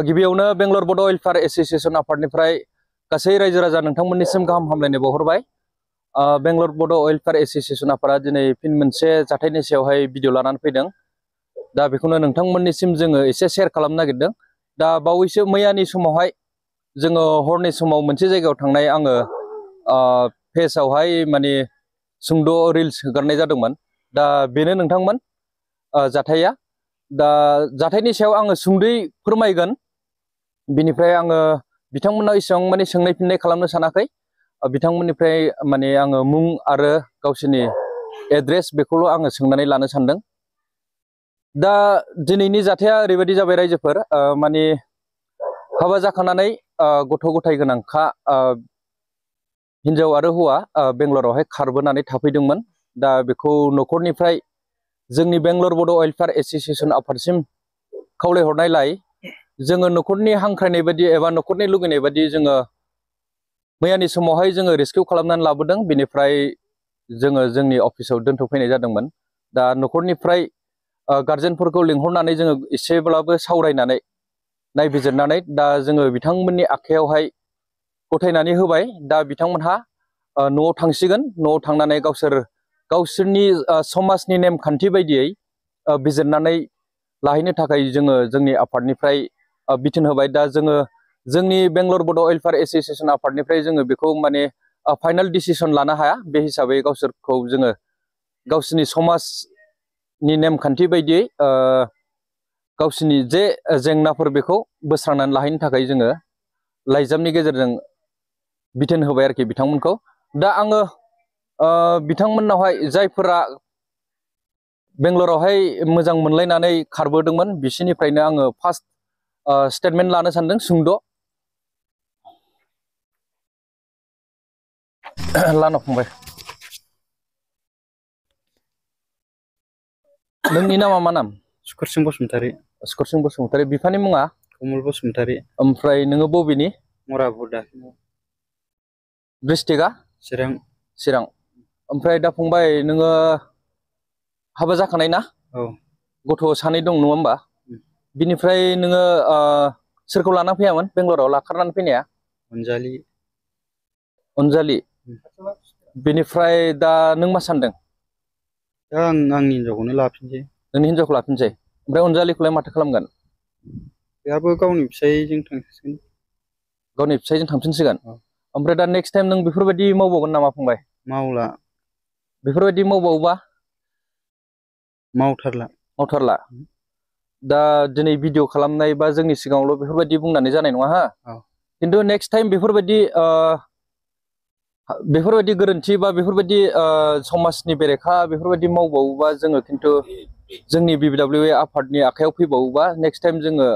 गिबियावनो बेंगलर बड' welfare association आफादनिफ्राय गासै रायजो राजा नोंथांमोननिसिम गाहाम हामलायनाय बावहरबाय। बेंगलर बड' वेलफेयार एस'सिएशन आफादा दिनै फिन मोनसे जाथायनि सायावहाय भिडिअ लानानै फैदों। दा बेखौनो नोंथांमोननिसिम जोङो एसे शेयार खालामनो नागिरदों। दा बावैसो मैयानि समावहाय जोङो हरनि समाव मोनसे जायगायाव थांनाय आङो फेसआवहाय माने सुंद' रिल्स हगारनाय जादोंमोन। दा बेनो नोंथांमोन जाथाया। दा जाथायनि सायाव आङो सुंद'यै फोरमायगोन। बिनिफ्राय आङो बिथांमोनाव इसेबां माने सोंनाय फिननाय खालामनो सानाखै। बिथांमोननिफ्राय माने आङो मुं आरो गावसोरनि एड्रेस बेखौल' आङो सोंनानै लानो सानदों। दा दिनैनि जाथाया ओरैबायदि जाबाय रायजोफोर, माने हाबा जाखानानै गथ' गथाय गोनांखा हिन्जाव आरो हौवा बेंगलरावहाय खारबोनानै थाफैदोंमोन। दा बेखौ न'खरनिफ्राय जोंनि बेंगलर बड' वेलफेयार एस'सिएशन आफादसिम खावलायहरनायलाय जोङो न'खरनि हांख्रायनाय बायदि एबा न'खरनि लुगैनाय बायदि जोङो मैयानि समावहाय जोङो रेस्किउ खालामनानै लाबोदों। बेनिफ्राय जोङो जोंनि अफिसाव दोनथ'फैनाय जादोंमोन। दा न'खरनिफ्राय गार्जेनफोरखौ लिंहरनानै जोङो एसेब्लाबो सावरायनानै नायबिजिरनानै दा जोङो बिथांमोननि आखायावहाय गथायनानै होबाय। दा बिथांमोनहा न'आव थांसिगोन। न'आव थांनानै गावसोरनि समाजनि नेमखान्थि बायदियै बिजिरनानै लाहैनो थाखाय जोङो जोंनि आफादनिफ्राय बिथोन होबाय। दा जोङो जोंनि बेंगलर बड' वेलफेयार एस'सिएशन आफादनिफ्राय जोङो बेखौ माने फाइनाल डिसिसन लानो हाया। बे हिसाबै गावसोरखौ जोङो गावसोरनि समाजनि नेमखान्थि बायदियै गावसोरनि जे जेंनाफोर बेखौ बोस्रांनानै लाहैनो थाखाय जोङो लाइजामनि गेजेरजों बिथोन होबाय आरोखि बिथांमोनखौ। दा आङो बिथांमोननावहाय जायफोरा बेंगलरावहाय मोजां मोनलायनानै खारबोदोंमोन बिसोरनिफ्रायनो आङो फार्स्ट स्टेटमेन्ट लानो सानदों सुंद'। लाना फंबाय। नोंनि नामा मा नाम? सुकुरसिं बसुमतारी। सुकुरसिं बसुमतारी। बिफानि मुङा? कमल बसुमतारी। ओमफ्राय नोङो बबेनि? मराबुदा। डिस्ट्रिक्टआ? चिरां। चिरां। ओमफ्राय दा फंबाय नोङो हाबा जाखानाय ना? औ। गथ' सानै दं नङा होमबा? बिनिफ्राय नोङो सोरखौ लाना फैयामोन बेंगलराव लाखारनानै फैनाया? अनजालि। अनजालि। बेनिफ्राय दा नों मा सानदों? दा आं आंनि हिनजावखौनो लाफिनसै। नोंनि हिनजावखौ लाफिनसै? ओमफ्राय अनजालिखौलाय माथो खालामगोन? बेहाबो गावनि फिसायजों थांसिगोन। गावनि फिसायजों थांफिनसिगोन? ओमफ्राय दा नेक्स्ट टाइम नों बेफोरबायदि मावबावगोन नामा फंबाय? मावला। बेफोरबायदि मावबावोबा? मावथारला। मावथारला। दा दिनै भिडिअ खालामनाय बा जोंनि सिगाङावल' बेफोरबायदि बुंनानै जानाय नङा हा। खिन्थु नेक्स्ट टाइम बेफोरबायदि गोरोन्थि बा बेफोरबायदि समाजनि बेरेखा बेफोरबायदि मावबावोबा जोङो खिन्थु जोंनि BBWA आफादनि आखायाव फैबावोबा नेक्स्ट टाइम जोङो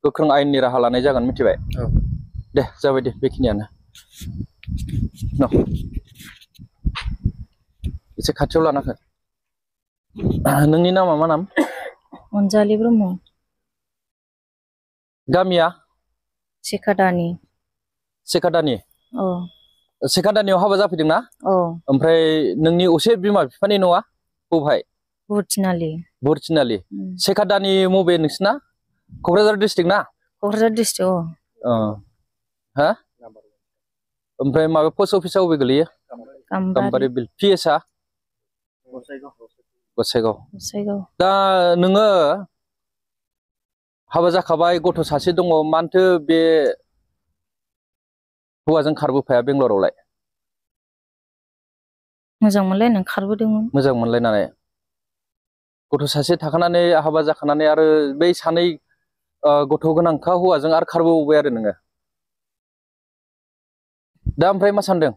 गोख्रों आयेननि राहा लानाय जागोन, मिथिबाय? दे जाबाय दे बेखिनियानो। एसे खाथियाव लाना हो। नोंनि नामा मा नाम? अनजालि ब्रह्म। गामिया? सेखादानि। सेखादानि? औ। सेखादानियाव हाबा जाफैदों ना? औ। ओमफ्राय नोंनि असे बिमा बिफानि न'आ बबेहाय? बुरथिनालि। बुरथिनालि। सेखादानि मबे नोंसिना? क'क्राझार डिस्ट्रिक्ट ना? क'क्राझार डिस्ट्रिक्ट औ। हा? ओमफ्राय माबा पस्ट अफिसा बबे गोलैयो? गाम्बारि बिल। PSआ? गसाइगाव। दा नोङो हाबा जाखाबाय, गथ' सासे दङ, मानोथो बे हौवाजों खारबोफाया बेंगलरावलाय? मोजां मोनलायनानै खारबोदोंमोन। मोजां मोनलायनानै। गथ' सासे थाखानानै हाबा जाखानानै आरो बै सानै गथ' गोनांखा हौवाजों आरो खारबोबावबाय आरो नोङो? दा ओमफ्राय मा सानदों?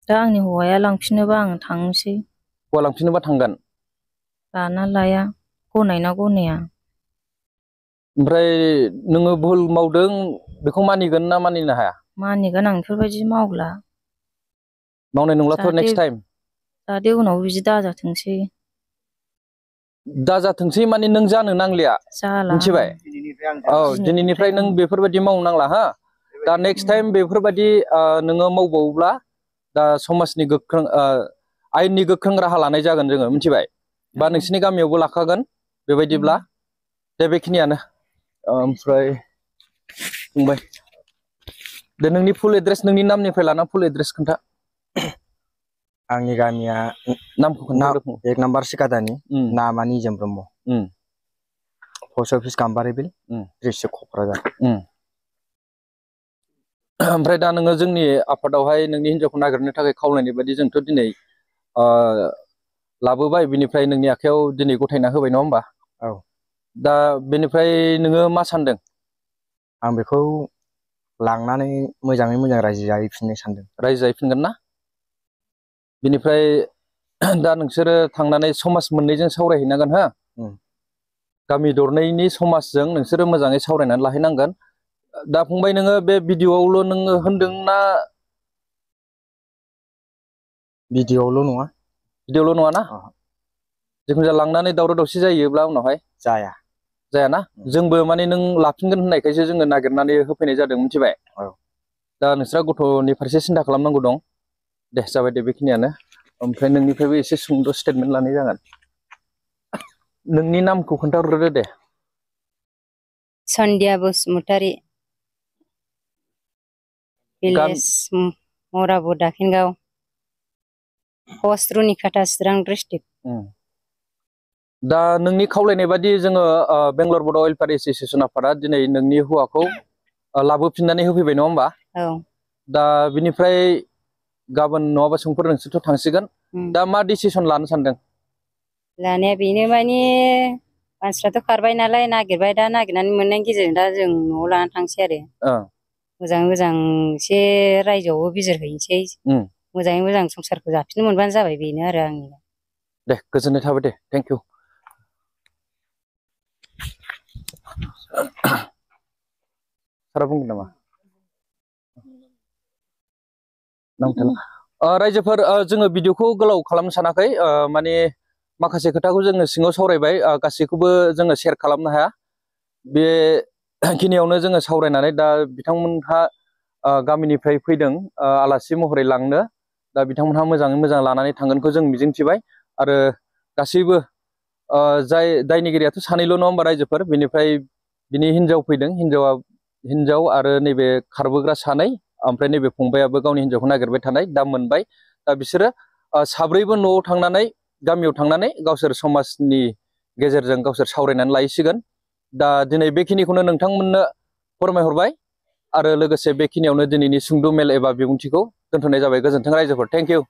दा आंनि हौवाया लांफिनोबा आं थांनोसै। हौवा लांफिनोबा थांगोन? लाना लाया, गनायना गनाया। ओमफ्राय नोङो भुल मावदों बेखौ मानिगोन ना मानिनो हाया? मानिगोन, आं बेफोरबायदि मावला। मावनाय नंलाथ' नेक्स्ट टाइम? जाहाथे उनाव बिदि दाजाथोंसै। दाजाथोंसै माने नों जानो नांलिया, मिथिबाय? औ, दिनैनिफ्राय नों बेफोरबायदि मावनो नांला हा। दा नेक्स्ट टाइम बेफोरबायदि नोङो मावबावोब्ला दा समाजनि गोख्रों आयेननि गोख्रों राहा लानाय जागोन जोङो, मिथिबाय? बा नोंसिनि गामियावबो लाखागोन बेबायदिब्ला। दे बेखिनियानो। ओमफ्राय फंबाय दे नोंनि फुल एड्रेस नोंनि नामनिफ्राय लाना फुल एड्रेस खोन्था आंनि गामिया नामखौ खोन्था 1 नम्बर सिकादानि नामा निजोम ब्रह्म पस्ट अफिस गाम्बारि बिल डिस्ट्रिक्ट क'क्राझार ओमफ्राय दा नोङो जोंनि आफादावहाय नोंनि हिन्जावखौ नागिरनो थाखाय खावलायनाय बायदि जोंथ' दिनै लाबोबाय बिनिफ्राय नोंनि आखायाव दिनै गथायना होबाय नङा होमबा औ दा बेनिफ्राय नोङो मा सानदों आं बेखौ लांनानै मोजाङै मोजां रायजो जाहैफिननो सानदों रायजो जाहैफिनगोन ना बिनिफ्राय दा नोंसोरो थांनानै समाज मोननैजों सावरायहैनांगोन हा गामि दरनैनि समाजजों नोंसोरो मोजाङै सावरायनानै लाहैनांगोन दा फंबाय नोङो बे भिडिअ'आवल' नोङो होनदोंना भिडिअ'आवल' नङा भिडिअ'ल' नङा ना जिखुनु जाया लांनानै दावराव दावसि जायोब्ला उनावहाय जायाना जोंबो माने नों लाफिनगोन होननायखायसो जोङो नागिरनानै होफैनाय जादों मिथिबाय दा नोंस्रा गथ'नि फारसे सिन्था खालामनांगौ दं दे जाबाय दे बेखिनियानो ओमफ्राय नोंनिफ्रायबो एसे सुंद' स्टेटमेन्ट लानाय जागोन नोंनि नामखौ खोन्थाहरग्रोदो दे सन्ध्या बसुमतारी विलेज मराबो दाखिनगाव पस्ट रुनिकाटा चिरां डिस्ट्रिक्ट दा नोंनि खावलायनाय बादि जोङो बेंगलर बड' वेलफेयार एस'सिएसन आफादा दिनै नोंनि हौवाखौ लाबोफिननानै होफैबाय नङा होमबा दा बिनिफ्राय गाबोन नङाबा समफोर नोंसोरथ' थांसिगोन दा मा डिसिसन लानो सानदों लानाया बेनो माने मानसिफ्राथ' खारबाय नालाय नागिरबाय दा नागिरनानै मोननायनि गेजेरजों दा जों न'आव लानानै थांसै आरो मोजाङै मोजां एसे रायजोआवबो बिजिरहैनोसै मोजाङै मोजां संसारखौ जाफिननो मोनबानो जाबाय बेनो आरो आंनि दे गोजोननाय थाबाय दे थेंक इउ सारा बुंगोन नामा रायजोफोर जोङो भिडिअखौ गोलाव खालामनो सानाखै माने माखासे खोथाखौ जोङो सिङाव सावरायबाय गासैखौबो जोङो शेयार खालामनो हाया बेखिनियावनो जोङो सावरायनानै दा बिथांमोनहा गामिनिफ्राय फैदों आलासि महरै लांनो दा बिथांमोनहा मोजाङै मोजां लानानै थांगोनखौ जों मिजिंथिबाय आरो गासैबो जाय दायनिगिरियाथ' सानैल' नङा होमबा रायजोफोर बेनिफ्राय बिनि हिनजाव फैदों हिनजाव आरो नैबे खारबोग्रा सानै ओमफ्राय नैबे फंबायाबो गावनि हिनजावखौ नागिरबाय थानाय दा मोनबाय दा बिसोरो साब्रैबो न'आव थांनानै गामियाव थांनानै गावसोर समाजनि गेजेरजों गावसोर सावरायनानै लायसिगोन दा दिनै बेखिनिखौनो नोंथांमोननो फोरमायहरबाय आरो लोगोसे बेखिनियावनो दिनैनि सुंद' मेल एबा बिबुंथिखौ दोनथ'नाय जाबाय गोजोन्थों रायजोफोर थेंक इउ